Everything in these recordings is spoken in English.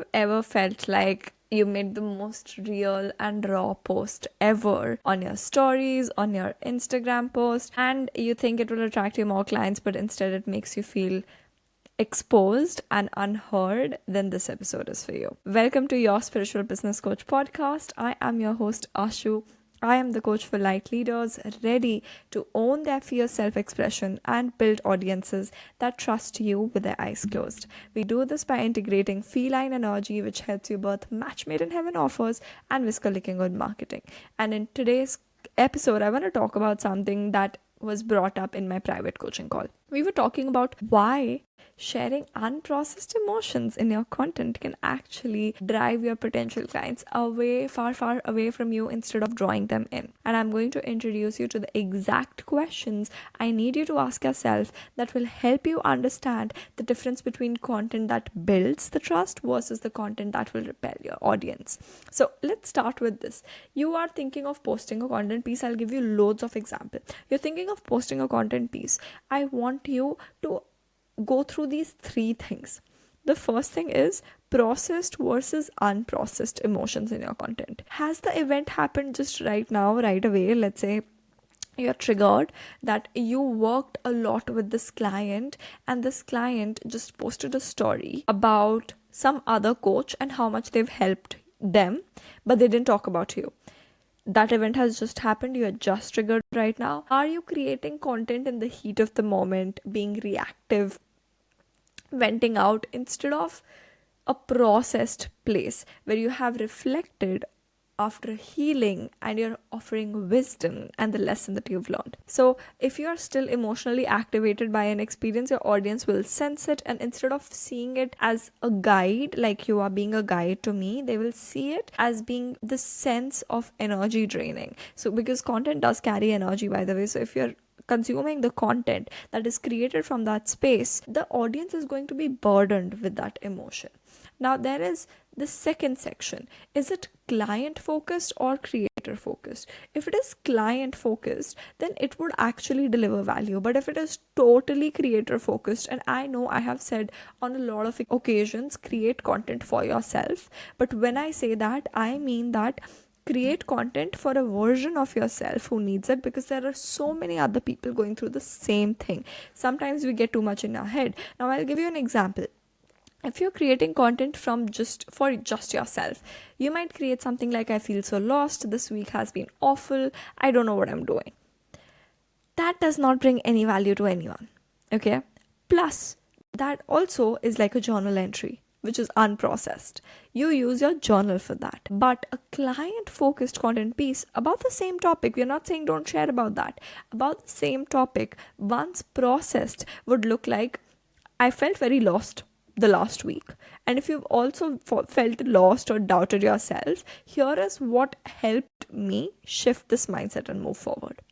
have ever felt like you made the most real and raw post ever on your stories, on your Instagram post, and you think it will attract you more clients, but instead it makes you feel exposed and unheard? Then this episode is for you. Welcome to your Spiritual Business Coach podcast. I am your host, Ashu. I am the coach for light leaders ready to own their fierce self expression and build audiences that trust you with their eyes closed. We do this by integrating feline energy, which helps you birth match made in heaven offers and whisker licking good marketing. And in today's episode, I want to talk about something that was brought up in my private coaching call. We were talking about why sharing unprocessed emotions in your content can actually drive your potential clients away, far away from you instead of drawing them in. And I'm going to introduce you to the exact questions I need you to ask yourself that will help you understand the difference between content that builds the trust versus the content that will repel your audience. So let's start with this. You are thinking of posting a content piece. I'll give you loads of examples. You're thinking of posting a content piece. I want you to go through these three things. The first thing is processed versus unprocessed emotions in your content. Has the event happened just right now, right away? Let's say you're triggered that you worked a lot with this client and this client just posted a story about some other coach and how much they've helped them, but they didn't talk about you. That event has just happened. You are just triggered right now. Are you creating content in the heat of the moment, being reactive, venting out, instead of a processed place where you have reflected after healing and you're offering wisdom and the lesson that you've learned? So if you're still emotionally activated by an experience, your audience will sense it, and instead of seeing it as a guide, like you are being a guide to me, they will see it as being the sense of energy draining. So because content does carry energy, by the way, so if you're consuming the content that is created from that space, the audience is going to be burdened with that emotion. Now there is the second section. Is it client focused or creator focused? If it is client focused, then it would actually deliver value. But if it is totally creator focused, and I know I have said on a lot of occasions, create content for yourself, but when I say that, I mean that create content for a version of yourself who needs it, because there are so many other people going through the same thing. Sometimes we get too much in our head. Now I'll give you an example. If you're creating content for just yourself, you might create something like, I feel so lost, this week has been awful, I don't know what I'm doing. That does not bring any value to anyone. Okay, plus that also is like a journal entry which is unprocessed. You use your journal for that. But a client focused content piece about the same topic, we're not saying don't share about that, about the same topic, once processed, would look like, I felt very lost the last week. And if you've also felt lost or doubted yourself, here is what helped me shift this mindset and move forward.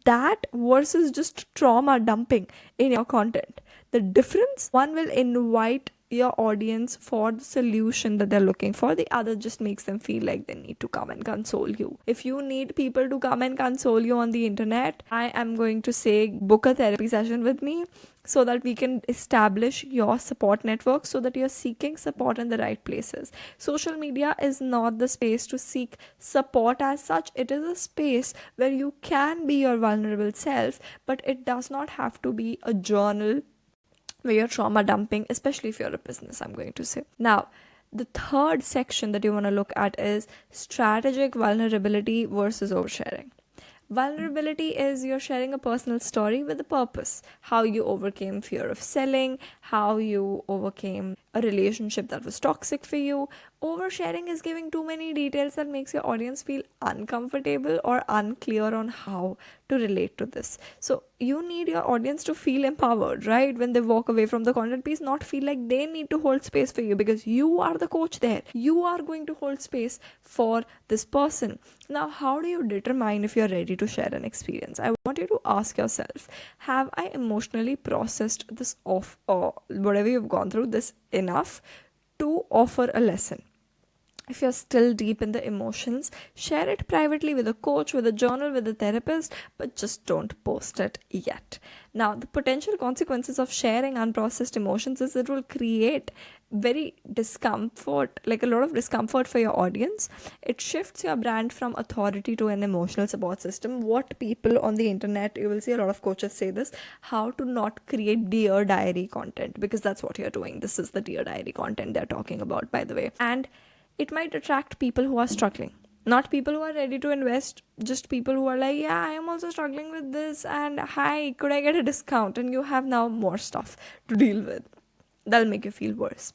That versus just trauma dumping in your content. The difference, one will invite your audience for the solution that they're looking for. The other just makes them feel like they need to come and console you. If you need people to come and console you on the internet, I am going to say book a therapy session with me so that we can establish your support network, so that you're seeking support in the right places. Social media is not the space to seek support as such. It is a space where you can be your vulnerable self, but it does not have to be a journal where you're trauma dumping, especially if you're a business, I'm going to say. Now, the third section that you want to look at is strategic vulnerability versus oversharing. Vulnerability is you're sharing a personal story with a purpose. How you overcame fear of selling, how you overcame a relationship that was toxic for you. Oversharing is giving too many details that makes your audience feel uncomfortable or unclear on how to relate to this. So you need your audience to feel empowered, right? When they walk away from the content piece, not feel like they need to hold space for you, because you are the coach there. You are going to hold space for this person. Now, how do you determine if you're ready to share an experience? I want you to ask yourself, have I emotionally processed this off, or whatever you've gone through this enough to offer a lesson? If you're still deep in the emotions, share it privately with a coach, with a journal, with a therapist, but just don't post it yet. Now, the potential consequences of sharing unprocessed emotions is it will create very discomfort, like a lot of discomfort for your audience. It shifts your brand from authority to an emotional support system. What people on the internet, you will see a lot of coaches say this, how to not create dear diary content, because that's what you're doing. This is the dear diary content they're talking about, by the way. And it might attract people who are struggling, not people who are ready to invest, just people who are like, yeah, I am also struggling with this, and hi, could I get a discount? And you have now more stuff to deal with. That'll make you feel worse.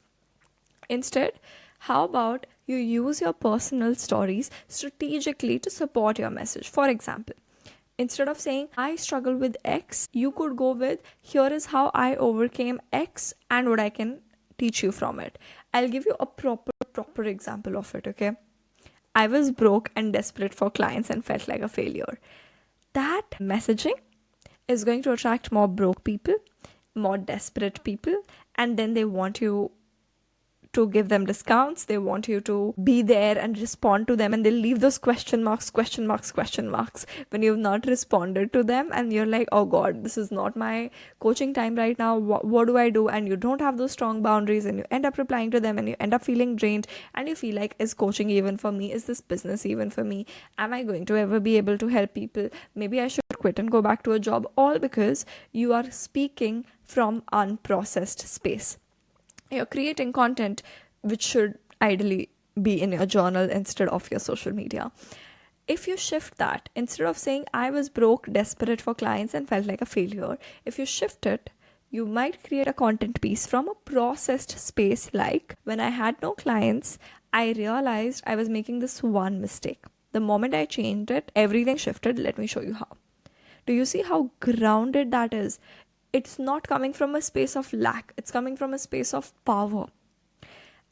Instead, how about you use your personal stories strategically to support your message? For example, instead of saying, I struggle with X, you could go with, here is how I overcame X and what I can teach you from it. I'll give you a proper example of it, okay? I was broke and desperate for clients and felt like a failure. That messaging is going to attract more broke people, more desperate people, and then they want you to give them discounts. They want you to be there and respond to them, and they'll leave those question marks when you've not responded to them, and you're like, oh god, this is not my coaching time right now. What do I do? And you don't have those strong boundaries, and you end up replying to them, and you end up feeling drained, and you feel like, is coaching even for me? Is this business even for me? Am I going to ever be able to help people? Maybe I should quit and go back to a job. All because you are speaking from unprocessed space. You're creating content which should ideally be in your journal instead of your social media. If you shift that, instead of saying, I was broke, desperate for clients, and felt like a failure, if you shift it, you might create a content piece from a processed space like, when I had no clients, I realized I was making this one mistake. The moment I changed it, everything shifted. Let me show you how. Do you see how grounded that is? It's not coming from a space of lack, it's coming from a space of power.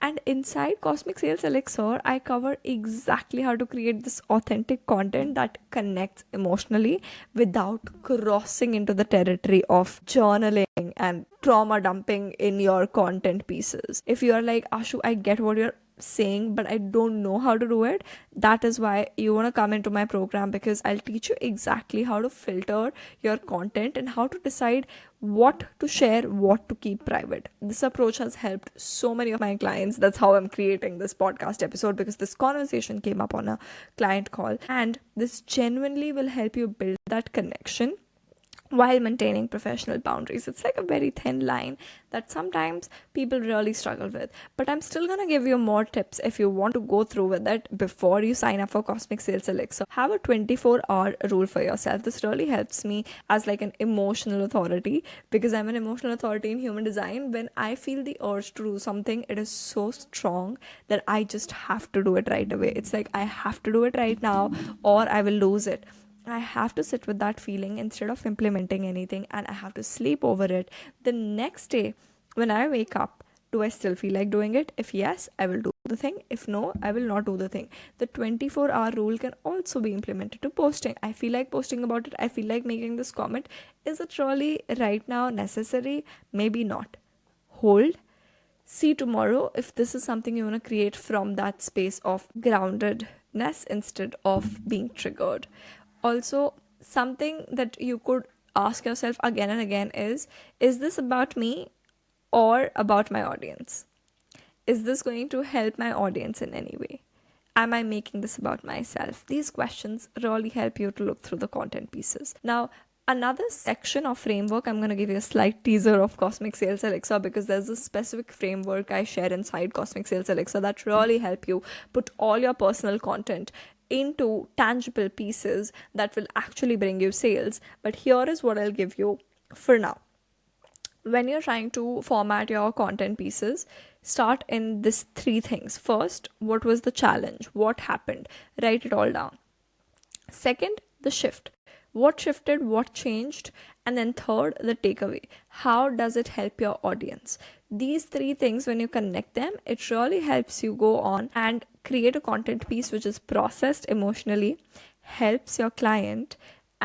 And inside Cosmic Sales Elixir, I cover exactly how to create this authentic content that connects emotionally without crossing into the territory of journaling and trauma dumping in your content pieces. If you are like, Ashu, I get what you're saying, but I don't know how to do it, that is why you want to come into my program, because I'll teach you exactly how to filter your content and how to decide what to share, what to keep private. This approach has helped so many of my clients. That's how I'm creating this podcast episode, because this conversation came up on a client call, and this genuinely will help you build that connection while maintaining professional boundaries. It's like a very thin line that sometimes people really struggle with. But I'm still going to give you more tips if you want to go through with it before you sign up for Cosmic Sales Elixir. Have a 24-hour rule for yourself. This really helps me as like an emotional authority, because I'm an emotional authority in human design. When I feel the urge to do something, it is so strong that I just have to do it right away. It's like I have to do it right now or I will lose it. I have to sit with that feeling instead of implementing anything, and I have to sleep over it. The next day, when I wake up, do I still feel like doing it? If yes, I will do the thing. If no, I will not do the thing. The 24-hour rule can also be implemented to posting. I feel like posting about it. I feel like making this comment. Is it really right now necessary? Maybe not. Hold. See tomorrow if this is something you want to create from that space of groundedness instead of being triggered. Also, something that you could ask yourself again and again is this about me or about my audience? Is this going to help my audience in any way? Am I making this about myself? These questions really help you to look through the content pieces. Now, another section of framework, I'm going to give you a slight teaser of Cosmic Sales Elixir, because there's a specific framework I share inside Cosmic Sales Elixir that really help you put all your personal content into tangible pieces that will actually bring you sales. But here is what I'll give you for now. When you're trying to format your content pieces, start in this three things. First, what was the challenge? What happened? Write it all down. Second, the shift. What shifted? What changed? And then third, the takeaway. How does it help your audience? These three things, when you connect them, it really helps you go on and create a content piece which is processed emotionally, helps your client,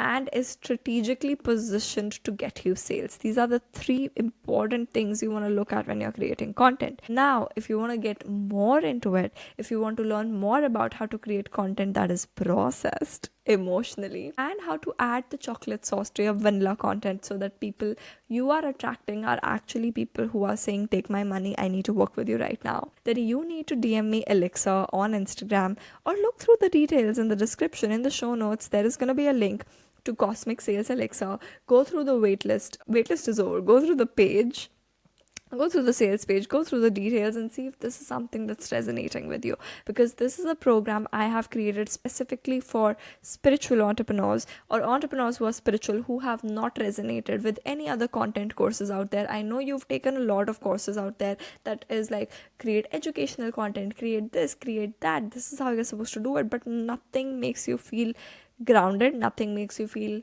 and is strategically positioned to get you sales. These are the three important things you want to look at when you're creating content. Now, if you want to get more into it, if you want to learn more about how to create content that is processed emotionally, and how to add the chocolate sauce to your vanilla content so that people you are attracting are actually people who are saying, take my money, I need to work with you right now, then you need to DM me Elixir on Instagram, or look through the details in the description. In the show notes, there is going to be a link to Cosmic Sales Elixir. Go through the waitlist is over, go through the page, go through the sales page, go through the details, and see if this is something that's resonating with you, because this is a program I have created specifically for spiritual entrepreneurs, or entrepreneurs who are spiritual, who have not resonated with any other content courses out there. I know you've taken a lot of courses out there that is like, create educational content, create this, create that, this is how you're supposed to do it, but nothing makes you feel grounded, nothing makes you feel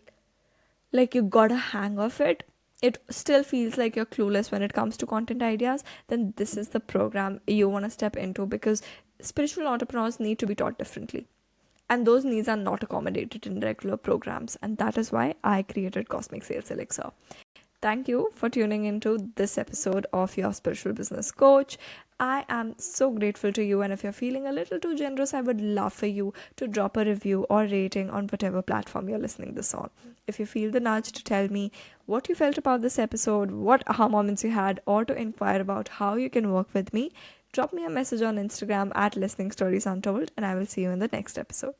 like you got a hang of it. It still feels like you're clueless when it comes to content ideas. Then this is the program you want to step into, because spiritual entrepreneurs need to be taught differently, and those needs are not accommodated in regular programs, and that is why I created Cosmic Sales Elixir. Thank you for tuning into this episode of Your Spiritual Business Coach. I am so grateful to you, and if you're feeling a little too generous, I would love for you to drop a review or rating on whatever platform you're listening this on. If you feel the nudge to tell me what you felt about this episode, what aha moments you had, or to inquire about how you can work with me, drop me a message on Instagram at Listening Stories Untold, and I will see you in the next episode.